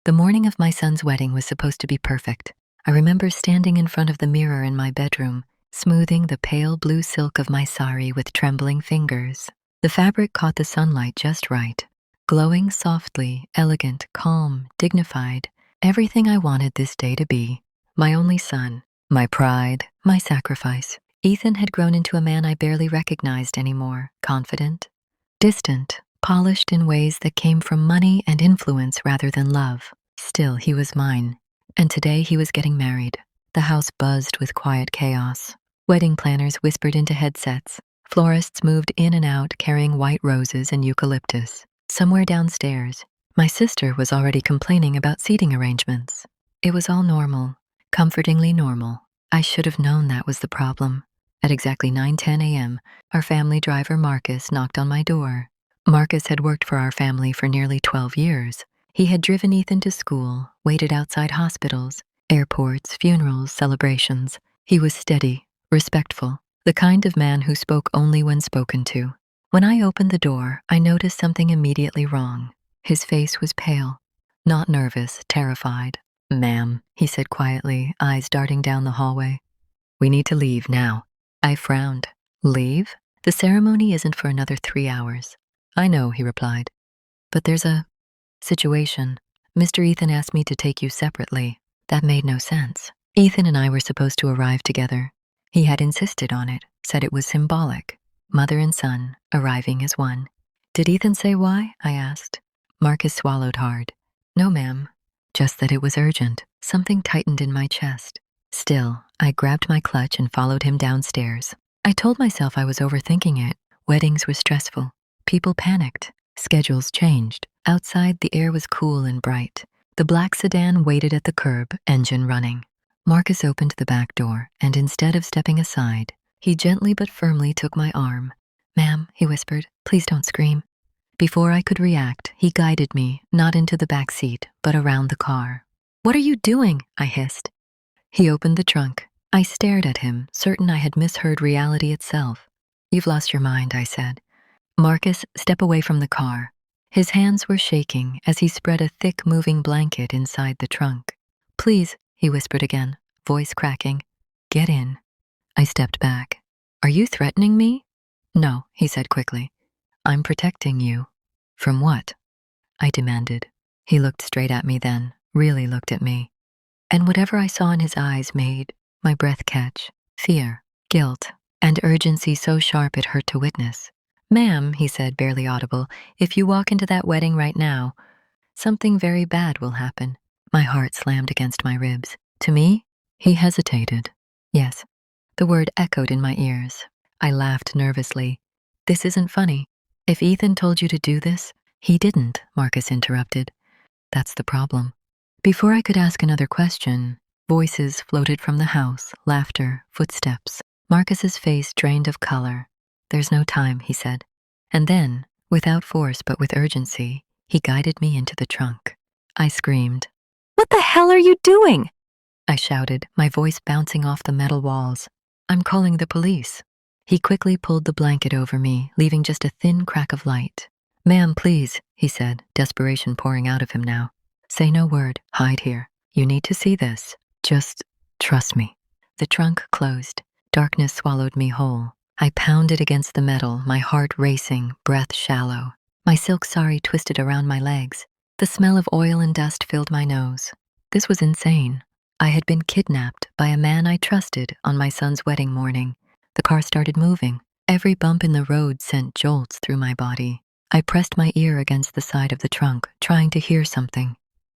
The morning of my son's wedding was supposed to be perfect. I remember standing in front of the mirror in my bedroom, smoothing the pale blue silk of my sari with trembling fingers. The fabric caught the sunlight just right, glowing softly, elegant, calm, dignified, everything I wanted this day to be. My only son, my pride, my sacrifice. Ethan had grown into a man I barely recognized anymore, confident, distant, polished in ways that came from money and influence rather than love. Still, he was mine, and today he was getting married. The house buzzed with quiet chaos. Wedding planners whispered into headsets. Florists moved in and out carrying white roses and eucalyptus. Somewhere downstairs, my sister was already complaining about seating arrangements. It was all normal, comfortingly normal. I should have known that was the problem. At exactly 9:10 a.m., our family driver Marcus knocked on my door. Marcus had worked for our family for nearly 12 years. He had driven Ethan to school, waited outside hospitals, airports, funerals, celebrations. He was steady, respectful, the kind of man who spoke only when spoken to. When I opened the door, I noticed something immediately wrong. His face was pale, not nervous, terrified. "Ma'am," he said quietly, eyes darting down the hallway. "We need to leave now." I frowned. "Leave? The ceremony isn't for another 3 hours. "I know," he replied. "But there's a situation. Mr. Ethan asked me to take you separately." That made no sense. Ethan and I were supposed to arrive together. He had insisted on it, said it was symbolic. Mother and son, arriving as one. "Did Ethan say why?" I asked. Marcus swallowed hard. "No, ma'am. Just that it was urgent." Something tightened in my chest. Still, I grabbed my clutch and followed him downstairs. I told myself I was overthinking it. Weddings were stressful. People panicked. Schedules changed. Outside, the air was cool and bright. The black sedan waited at the curb, engine running. Marcus opened the back door, and instead of stepping aside, he gently but firmly took my arm. "Ma'am," he whispered, "please don't scream." Before I could react, he guided me, not into the back seat, but around the car. "What are you doing?" I hissed. He opened the trunk. I stared at him, certain I had misheard reality itself. "You've lost your mind," I said. "Marcus, step away from the car." His hands were shaking as he spread a thick moving blanket inside the trunk. "Please," he whispered again, voice cracking. "Get in." I stepped back. "Are you threatening me?" "No," he said quickly. "I'm protecting you." "From what?" I demanded. He looked straight at me then, really looked at me. And whatever I saw in his eyes made my breath catch. Fear, guilt, and urgency so sharp it hurt to witness. "Ma'am," he said, barely audible, "if you walk into that wedding right now, something very bad will happen." My heart slammed against my ribs. "To me?" He hesitated. "Yes." The word echoed in my ears. I laughed nervously. "This isn't funny. If Ethan told you to do this—" "He didn't," Marcus interrupted. "That's the problem." Before I could ask another question, voices floated from the house, laughter, footsteps. Marcus's face drained of color. "There's no time," he said. And then, without force but with urgency, he guided me into the trunk. I screamed. "What the hell are you doing?" I shouted, my voice bouncing off the metal walls. "I'm calling the police." He quickly pulled the blanket over me, leaving just a thin crack of light. "Ma'am, please," he said, desperation pouring out of him now. "Say no word. Hide here. You need to see this. Just trust me." The trunk closed. Darkness swallowed me whole. I pounded against the metal, my heart racing, breath shallow. My silk sari twisted around my legs. The smell of oil and dust filled my nose. This was insane. I had been kidnapped by a man I trusted on my son's wedding morning. The car started moving. Every bump in the road sent jolts through my body. I pressed my ear against the side of the trunk, trying to hear something.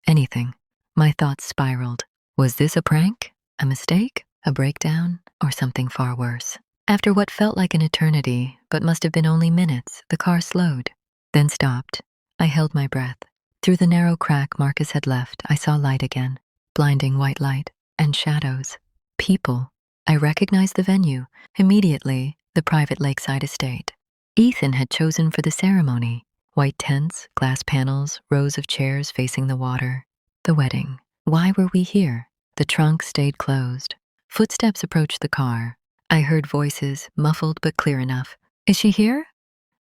Anything. My thoughts spiraled. Was this a prank? A mistake? A breakdown? Or something far worse? After what felt like an eternity, but must have been only minutes, the car slowed, then stopped. I held my breath. Through the narrow crack Marcus had left, I saw light again. Blinding white light, and shadows. People. I recognized the venue. Immediately, the private lakeside estate. Ethan had chosen for the ceremony. White tents, glass panels, rows of chairs facing the water. The wedding. Why were we here? The trunk stayed closed. Footsteps approached the car. I heard voices, muffled but clear enough. "Is she here?"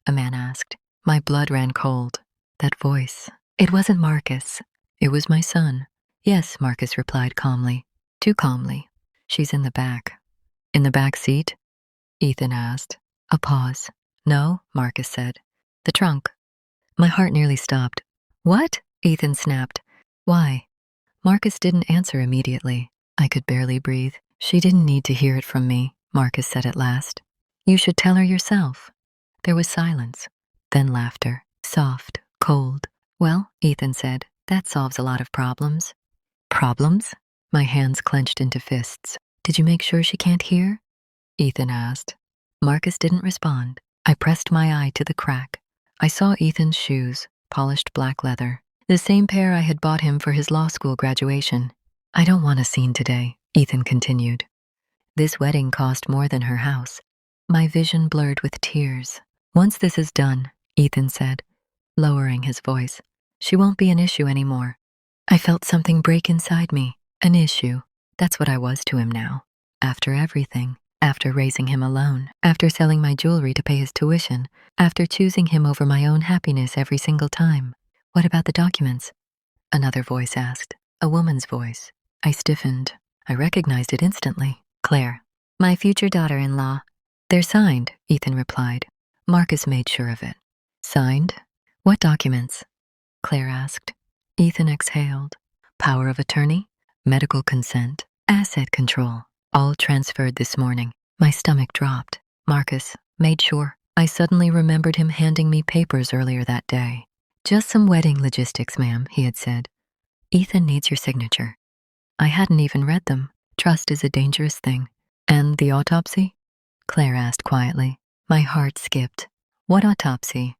a man asked. My blood ran cold. That voice. It wasn't Marcus. It was my son. Yes, Marcus replied calmly. Too calmly. She's in the back. In the back seat? Ethan asked. A pause. No, Marcus said. The trunk. My heart nearly stopped. What? Ethan snapped. Why? Marcus didn't answer immediately. I could barely breathe. She didn't need to hear it from me, Marcus said at last. You should tell her yourself. There was silence, then laughter, soft, cold. Well, Ethan said, that solves a lot of problems. Problems? My hands clenched into fists. Did you make sure she can't hear? Ethan asked. Marcus didn't respond. I pressed my eye to the crack. I saw Ethan's shoes, polished black leather, the same pair I had bought him for his law school graduation. I don't want a scene today, Ethan continued. This wedding cost more than her house. My vision blurred with tears. Once this is done, Ethan said, lowering his voice, she won't be an issue anymore. I felt something break inside me. An issue. That's what I was to him now. After everything. After raising him alone. After selling my jewelry to pay his tuition. After choosing him over my own happiness every single time. What about the documents? Another voice asked. A woman's voice. I stiffened. I recognized it instantly. Claire. My future daughter-in-law. They're signed, Ethan replied. Marcus made sure of it. Signed? What documents? Claire asked. Ethan exhaled. Power of attorney? Medical consent? Asset control? All transferred this morning. My stomach dropped. Marcus made sure. I suddenly remembered him handing me papers earlier that day. Just some wedding logistics, ma'am, he had said. Ethan needs your signature. I hadn't even read them. Trust is a dangerous thing. And the autopsy? Claire asked quietly. My heart skipped. What autopsy?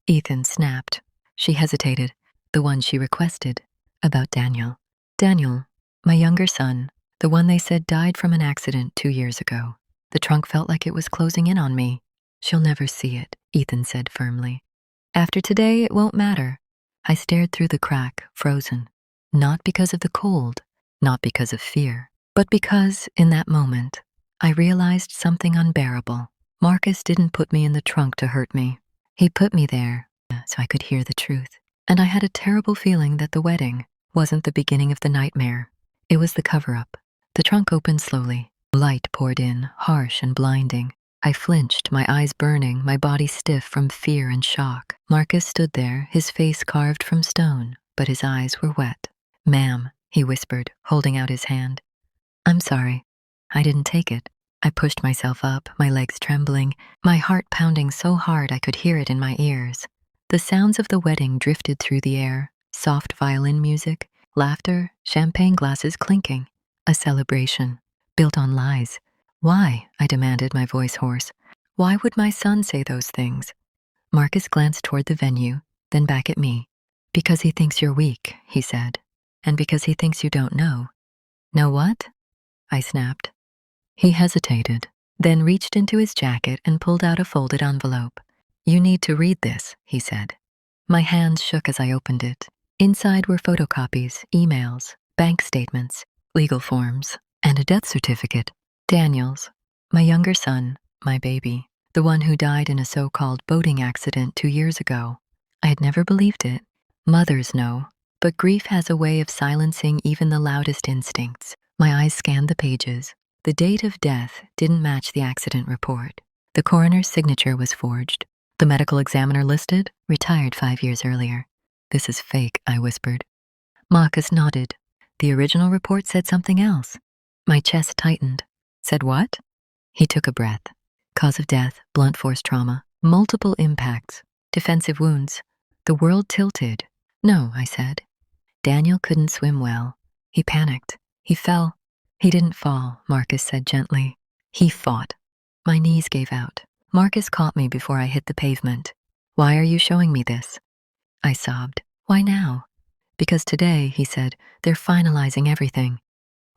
Ethan snapped. She hesitated. The one she requested. About Daniel. Daniel, my younger son, the one they said died from an accident 2 years ago. The trunk felt like it was closing in on me. She'll never see it, Ethan said firmly. After today, it won't matter. I stared through the crack, frozen. Not because of the cold, not because of fear, but because, in that moment, I realized something unbearable. Marcus didn't put me in the trunk to hurt me. He put me there so I could hear the truth. And I had a terrible feeling that the wedding wasn't the beginning of the nightmare. It was the cover-up. The trunk opened slowly. Light poured in, harsh and blinding. I flinched, my eyes burning, my body stiff from fear and shock. Marcus stood there, his face carved from stone, but his eyes were wet. Ma'am, he whispered, holding out his hand. I'm sorry. I didn't take it. I pushed myself up, my legs trembling, my heart pounding so hard I could hear it in my ears. The sounds of the wedding drifted through the air, soft violin music, laughter, champagne glasses clinking. A celebration, built on lies. Why? I demanded, my voice hoarse. Why would my son say those things? Marcus glanced toward the venue, then back at me. Because he thinks you're weak, he said. And because he thinks you don't know. Know what? I snapped. He hesitated, then reached into his jacket and pulled out a folded envelope. You need to read this, he said. My hands shook as I opened it. Inside were photocopies, emails, bank statements, legal forms, and a death certificate. Daniel's, my younger son, my baby, the one who died in a so-called boating accident 2 years ago. I had never believed it. Mothers know, but grief has a way of silencing even the loudest instincts. My eyes scanned the pages. The date of death didn't match the accident report. The coroner's signature was forged. The medical examiner listed, retired 5 years earlier. This is fake, I whispered. Marcus nodded. The original report said something else. My chest tightened. Said what? He took a breath. Cause of death, blunt force trauma, multiple impacts, defensive wounds. The world tilted. No, I said. Daniel couldn't swim well. He panicked. He fell. He didn't fall, Marcus said gently. He fought. My knees gave out. Marcus caught me before I hit the pavement. Why are you showing me this? I sobbed. Why now? Because today, he said, they're finalizing everything.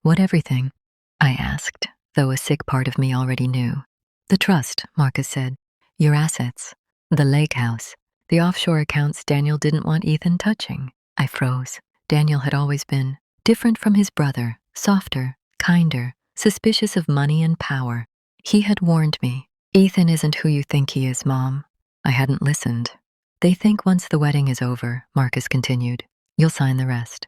What everything? I asked, though a sick part of me already knew. The trust, Marcus said. Your assets. The lake house. The offshore accounts Daniel didn't want Ethan touching. I froze. Daniel had always been different from his brother, softer, kinder, suspicious of money and power. He had warned me. Ethan isn't who you think he is, Mom. I hadn't listened. They think once the wedding is over, Marcus continued, You'll sign the rest.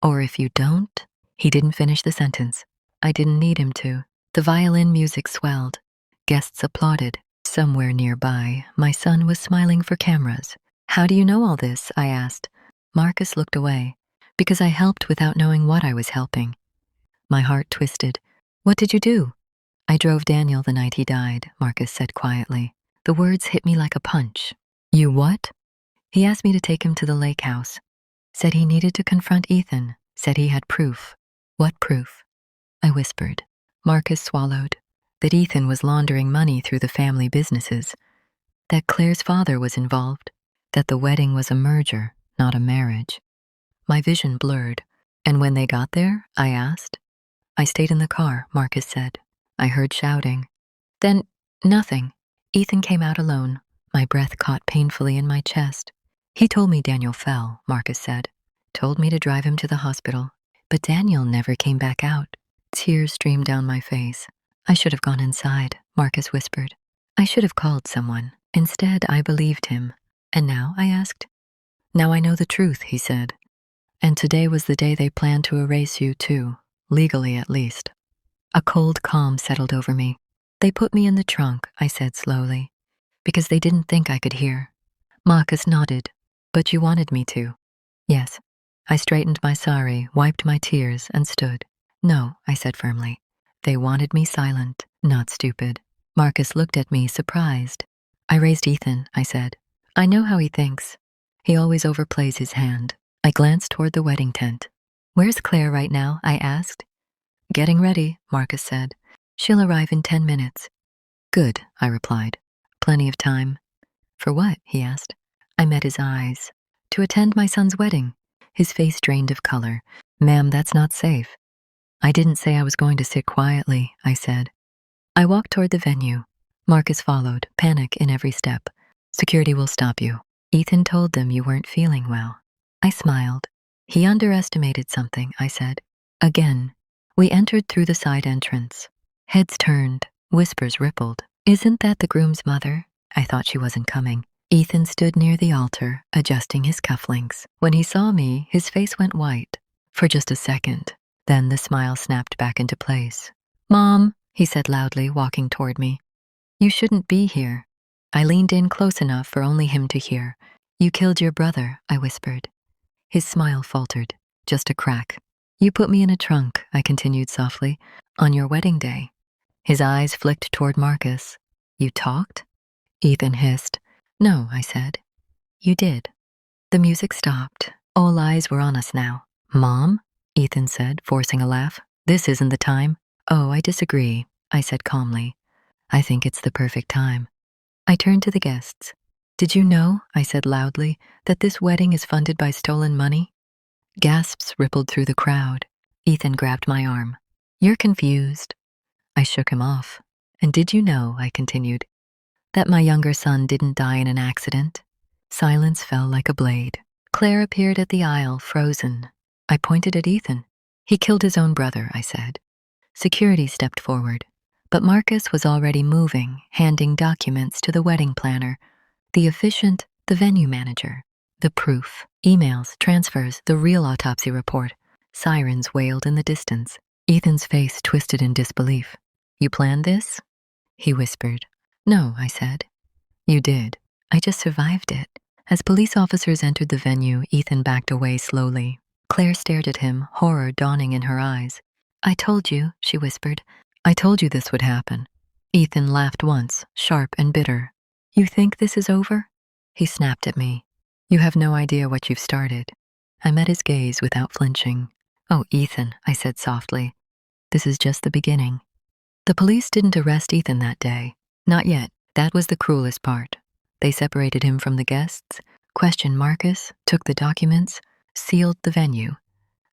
Or if you don't, he didn't finish the sentence. I didn't need him to. The violin music swelled. Guests applauded. Somewhere nearby, my son was smiling for cameras. How do you know all this? I asked. Marcus looked away. Because I helped without knowing what I was helping. My heart twisted. What did you do? I drove Daniel the night he died, Marcus said quietly. The words hit me like a punch. You what? He asked me to take him to the lake house. Said he needed to confront Ethan. Said he had proof. What proof? I whispered. Marcus swallowed. That Ethan was laundering money through the family businesses. That Claire's father was involved. That the wedding was a merger, not a marriage. My vision blurred. And when they got there, I asked. I stayed in the car, Marcus said. I heard shouting. Then, nothing. Ethan came out alone. My breath caught painfully in my chest. He told me Daniel fell, Marcus said. Told me to drive him to the hospital. But Daniel never came back out. Tears streamed down my face. I should have gone inside, Marcus whispered. I should have called someone. Instead, I believed him. And now, I asked. Now I know the truth, he said. And today was the day they planned to erase you too, legally at least. A cold calm settled over me. They put me in the trunk, I said slowly, because they didn't think I could hear. Marcus nodded. But you wanted me to. Yes. I straightened my sari, wiped my tears, and stood. No, I said firmly. They wanted me silent, not stupid. Marcus looked at me, surprised. I raised Ethan, I said. I know how he thinks. He always overplays his hand. I glanced toward the wedding tent. Where's Claire right now? I asked. Getting ready, Marcus said. She'll arrive in 10 minutes. Good, I replied. Plenty of time. For what? He asked. I met his eyes. To attend my son's wedding. His face drained of color. Ma'am, that's not safe. I didn't say I was going to sit quietly, I said. I walked toward the venue. Marcus followed, panic in every step. Security will stop you. Ethan told them you weren't feeling well. I smiled. He underestimated something, I said. Again, we entered through the side entrance. Heads turned, whispers rippled. Isn't that the groom's mother? I thought she wasn't coming. Ethan stood near the altar, adjusting his cufflinks. When he saw me, his face went white. For just a second. Then the smile snapped back into place. Mom, he said loudly, walking toward me. You shouldn't be here. I leaned in close enough for only him to hear. You killed your brother, I whispered. His smile faltered, just a crack. You put me in a trunk, I continued softly, on your wedding day. His eyes flicked toward Marcus. You talked? Ethan hissed. No, I said. You did. The music stopped. All eyes were on us now. Mom? Ethan said, forcing a laugh. This isn't the time. Oh, I disagree, I said calmly. I think it's the perfect time. I turned to the guests. Did you know, I said loudly, that this wedding is funded by stolen money? Gasps rippled through the crowd. Ethan grabbed my arm. You're confused. I shook him off. And did you know, I continued, that my younger son didn't die in an accident? Silence fell like a blade. Claire appeared at the aisle, frozen. I pointed at Ethan. He killed his own brother, I said. Security stepped forward, but Marcus was already moving, handing documents to the wedding planner, the officiant, the venue manager. The proof, emails, transfers, the real autopsy report. Sirens wailed in the distance. Ethan's face twisted in disbelief. You planned this? He whispered. No, I said. You did. I just survived it. As police officers entered the venue, Ethan backed away slowly. Claire stared at him, horror dawning in her eyes. I told you, she whispered. I told you this would happen. Ethan laughed once, sharp and bitter. You think this is over? He snapped at me. You have no idea what you've started. I met his gaze without flinching. Oh, Ethan, I said softly. This is just the beginning. The police didn't arrest Ethan that day. Not yet. That was the cruelest part. They separated him from the guests, questioned Marcus, took the documents, sealed the venue,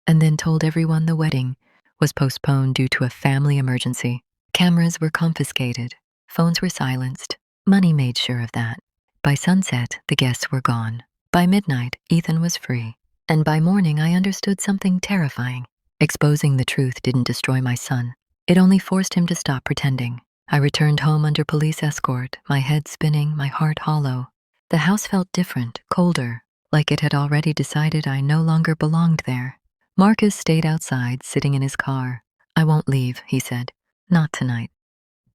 and then told everyone the wedding was postponed due to a family emergency. Cameras were confiscated, phones were silenced, money made sure of that. By sunset, the guests were gone. By midnight, Ethan was free. And by morning, I understood something terrifying. Exposing the truth didn't destroy my son. It only forced him to stop pretending. I returned home under police escort, my head spinning, my heart hollow. The house felt different, colder, like it had already decided I no longer belonged there. Marcus stayed outside, sitting in his car. "I won't leave," he said. "Not tonight."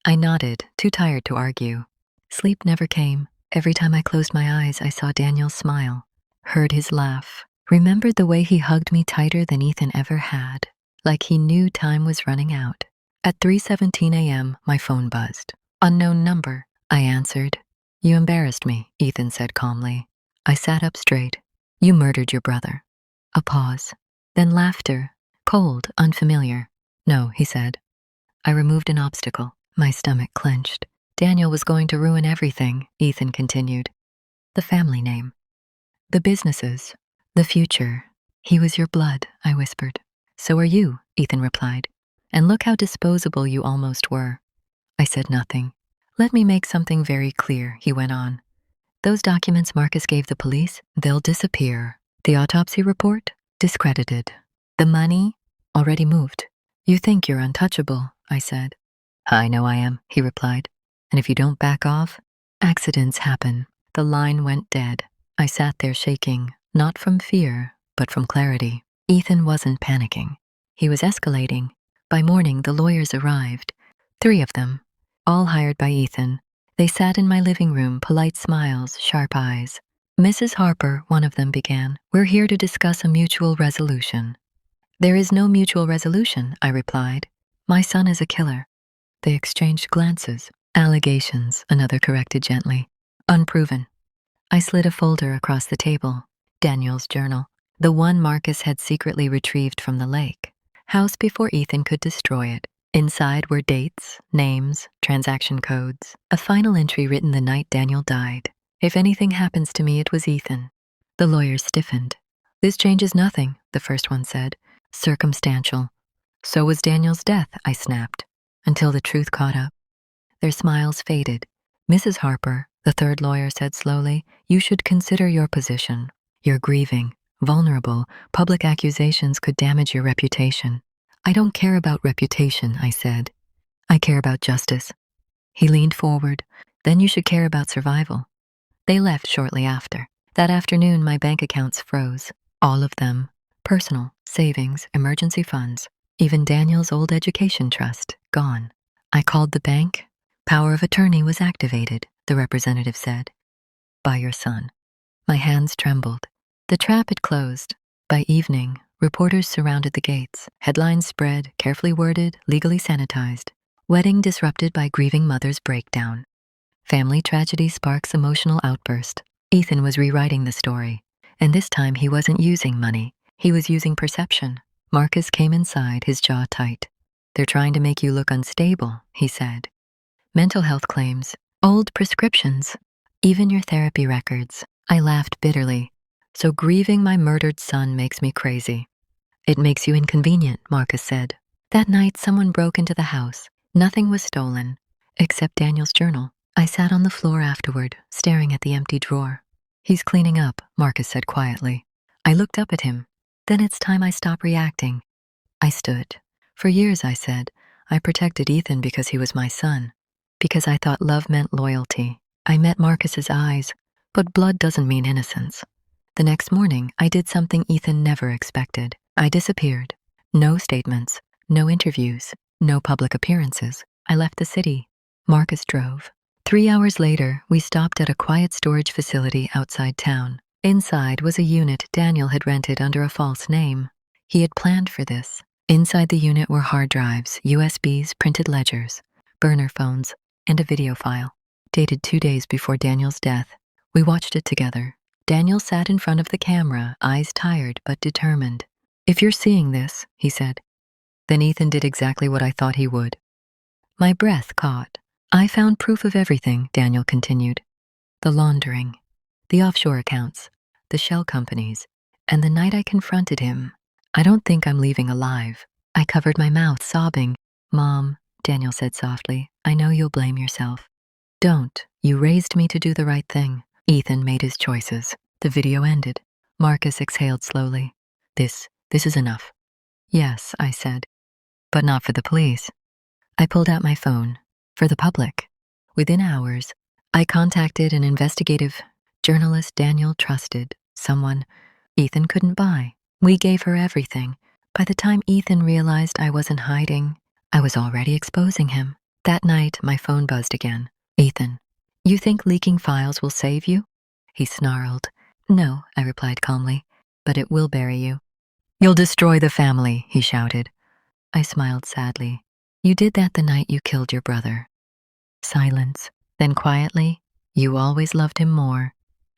I nodded, too tired to argue. Sleep never came. Every time I closed my eyes, I saw Daniel smile, heard his laugh, remembered the way he hugged me tighter than Ethan ever had, like he knew time was running out. At 3:17 a.m., my phone buzzed. "Unknown number," I answered. "You embarrassed me," Ethan said calmly. I sat up straight. "You murdered your brother." A pause. Then laughter. Cold, unfamiliar. "No," he said. I removed an obstacle. My stomach clenched. "Daniel was going to ruin everything," Ethan continued. "The family name. The businesses. The future. He was your blood," I whispered. "So are you," Ethan replied. "And look how disposable you almost were." I said nothing. "Let me make something very clear," he went on. "Those documents Marcus gave the police, they'll disappear. The autopsy report? Discredited. The money? Already moved. You think you're untouchable," I said. "I know I am," he replied. "And if you don't back off, accidents happen." The line went dead. I sat there shaking, not from fear, but from clarity. Ethan wasn't panicking. He was escalating. By morning, the lawyers arrived. 3 of them, all hired by Ethan. They sat in my living room, polite smiles, sharp eyes. "Mrs. Harper," one of them began, "we're here to discuss a mutual resolution." "There is no mutual resolution," I replied. "My son is a killer." They exchanged glances. "Allegations," another corrected gently. "Unproven." I slid a folder across the table. Daniel's journal. The one Marcus had secretly retrieved from the lake. House before Ethan could destroy it. Inside were dates, names, transaction codes. A final entry written the night Daniel died. "If anything happens to me, it was Ethan." The lawyers stiffened. "This changes nothing," the first one said. "Circumstantial." "So was Daniel's death," I snapped, until the truth caught up. Their smiles faded. "Mrs. Harper," the third lawyer said slowly, "you should consider your position. You're grieving, vulnerable. Public accusations could damage your reputation." "I don't care about reputation," I said. "I care about justice." He leaned forward. "Then you should care about survival." They left shortly after. That afternoon, my bank accounts froze. All of them. Personal, savings, emergency funds. Even Daniel's old education trust, gone. I called the bank. "Power of attorney was activated," the representative said. "By your son." My hands trembled. The trap had closed. By evening, reporters surrounded the gates. Headlines spread, carefully worded, legally sanitized. "Wedding disrupted by grieving mother's breakdown." "Family tragedy sparks emotional outburst." Ethan was rewriting the story. And this time he wasn't using money. He was using perception. Marcus came inside, his jaw tight. "They're trying to make you look unstable," he said. "Mental health claims, old prescriptions, even your therapy records." I laughed bitterly. "So grieving my murdered son makes me crazy." "It makes you inconvenient," Marcus said. That night, someone broke into the house. Nothing was stolen, except Daniel's journal. I sat on the floor afterward, staring at the empty drawer. "He's cleaning up," Marcus said quietly. I looked up at him. "Then it's time I stop reacting." I stood. "For years," I said, "I protected Ethan because he was my son, because I thought love meant loyalty." I met Marcus's eyes, but blood doesn't mean innocence. The next morning, I did something Ethan never expected. I disappeared. No statements, no interviews, no public appearances. I left the city. Marcus drove. 3 hours later, we stopped at a quiet storage facility outside town. Inside was a unit Daniel had rented under a false name. He had planned for this. Inside the unit were hard drives, USBs, printed ledgers, burner phones, and a video file, dated 2 days before Daniel's death. We watched it together. Daniel sat in front of the camera, eyes tired but determined. "If you're seeing this," he said, "then Ethan did exactly what I thought he would." My breath caught. "I found proof of everything," Daniel continued. "The laundering, the offshore accounts, the shell companies, and the night I confronted him. I don't think I'm leaving alive." I covered my mouth, sobbing. "Mom," Daniel said softly, "I know you'll blame yourself." "Don't. You raised me to do the right thing." Ethan made his choices. The video ended. Marcus exhaled slowly. This is enough." "Yes," I said, "but not for the police." I pulled out my phone. "For the public." Within hours, I contacted an investigative journalist Daniel trusted, someone Ethan couldn't buy. We gave her everything. By the time Ethan realized I wasn't hiding, I was already exposing him. That night, my phone buzzed again. Ethan, you think leaking files will save you? He snarled. No, I replied calmly, but it will bury you. You'll destroy the family, he shouted. I smiled sadly. You did that the night you killed your brother. Silence. Then quietly, you always loved him more.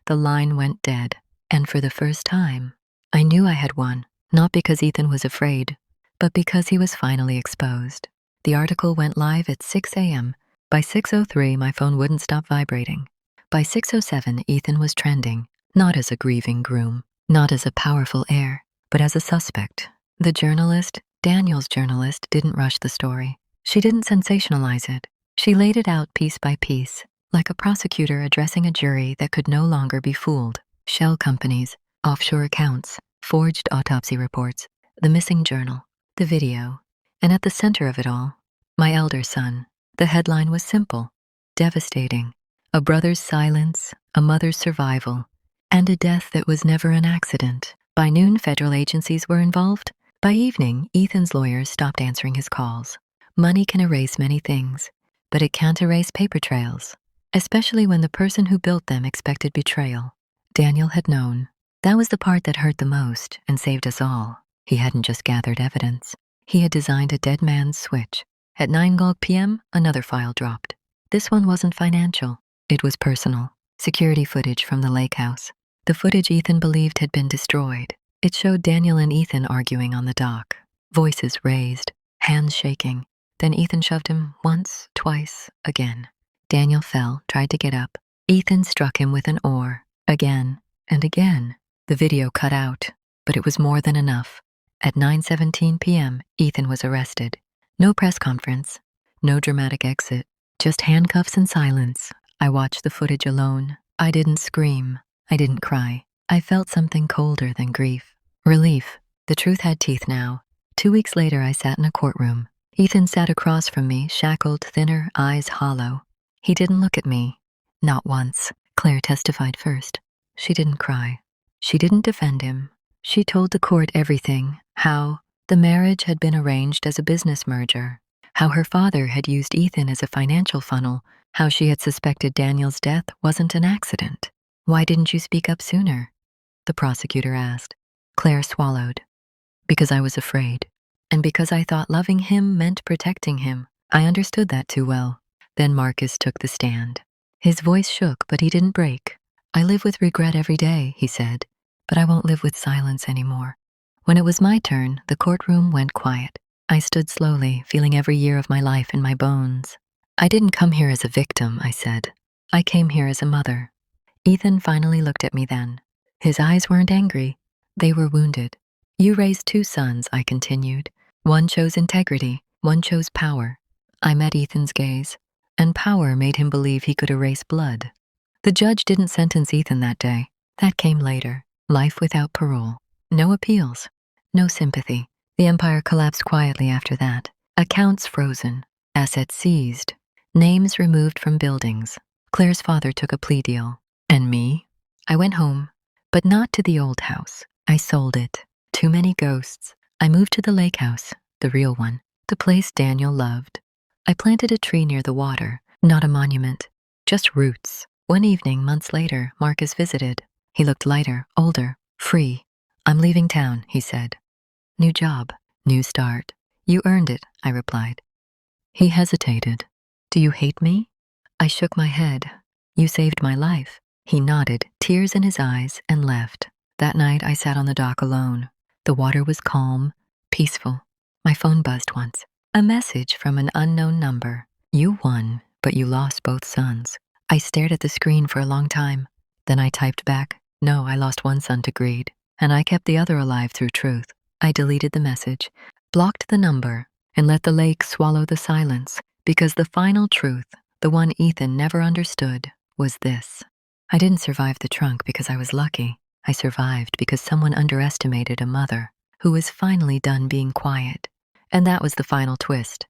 The line went dead, and for the first time, I knew I had won, not because Ethan was afraid, but because he was finally exposed. The article went live at 6 a.m. By 6:03, my phone wouldn't stop vibrating. By 6:07, Ethan was trending, not as a grieving groom, not as a powerful heir, but as a suspect. The journalist, Daniel's journalist, didn't rush the story. She didn't sensationalize it. She laid it out piece by piece, like a prosecutor addressing a jury that could no longer be fooled. Shell companies, offshore accounts, forged autopsy reports, the missing journal, the video, and at the center of it all, my elder son. The headline was simple, devastating. A brother's silence, a mother's survival, and a death that was never an accident. By noon, federal agencies were involved. By evening, Ethan's lawyers stopped answering his calls. Money can erase many things, but it can't erase paper trails, especially when the person who built them expected betrayal. Daniel had known. That was the part that hurt the most and saved us all. He hadn't just gathered evidence. He had designed a dead man's switch. At 9 p.m., another file dropped. This one wasn't financial. It was personal. Security footage from the lake house. The footage Ethan believed had been destroyed. It showed Daniel and Ethan arguing on the dock. Voices raised, hands shaking. Then Ethan shoved him once, twice, again. Daniel fell, tried to get up. Ethan struck him with an oar. Again and again. The video cut out, but it was more than enough. At 9:17 p.m., Ethan was arrested. No press conference, no dramatic exit, just handcuffs and silence. I watched the footage alone. I didn't scream. I didn't cry. I felt something colder than grief. Relief. The truth had teeth now. 2 weeks later, I sat in a courtroom. Ethan sat across from me, shackled, thinner, eyes hollow. He didn't look at me. Not once. Claire testified first. She didn't cry. She didn't defend him. She told the court everything, how the marriage had been arranged as a business merger, how her father had used Ethan as a financial funnel, how she had suspected Daniel's death wasn't an accident. Why didn't you speak up sooner? The prosecutor asked. Claire swallowed. Because I was afraid. And because I thought loving him meant protecting him. I understood that too well. Then Marcus took the stand. His voice shook, but he didn't break. I live with regret every day, he said, but I won't live with silence anymore. When it was my turn, the courtroom went quiet. I stood slowly, feeling every year of my life in my bones. I didn't come here as a victim, I said. I came here as a mother. Ethan finally looked at me then. His eyes weren't angry. They were wounded. You raised 2 sons, I continued. One chose integrity, one chose power. I met Ethan's gaze, and power made him believe he could erase blood. The judge didn't sentence Ethan that day. That came later. Life without parole. No appeals. No sympathy. The empire collapsed quietly after that. Accounts frozen. Assets seized. Names removed from buildings. Claire's father took a plea deal. And me? I went home, but not to the old house. I sold it. Too many ghosts. I moved to the lake house, the real one, the place Daniel loved. I planted a tree near the water, not a monument, just roots. One evening, months later, Marcus visited. He looked lighter, older, free. I'm leaving town, he said. New job, new start. You earned it, I replied. He hesitated. Do you hate me? I shook my head. You saved my life. He nodded, tears in his eyes, and left. That night, I sat on the dock alone. The water was calm, peaceful. My phone buzzed once. A message from an unknown number. You won, but you lost both sons. I stared at the screen for a long time. Then I typed back, no, I lost one son to greed, and I kept the other alive through truth. I deleted the message, blocked the number, and let the lake swallow the silence, because the final truth, the one Ethan never understood, was this. I didn't survive the trunk because I was lucky. I survived because someone underestimated a mother who was finally done being quiet. And that was the final twist.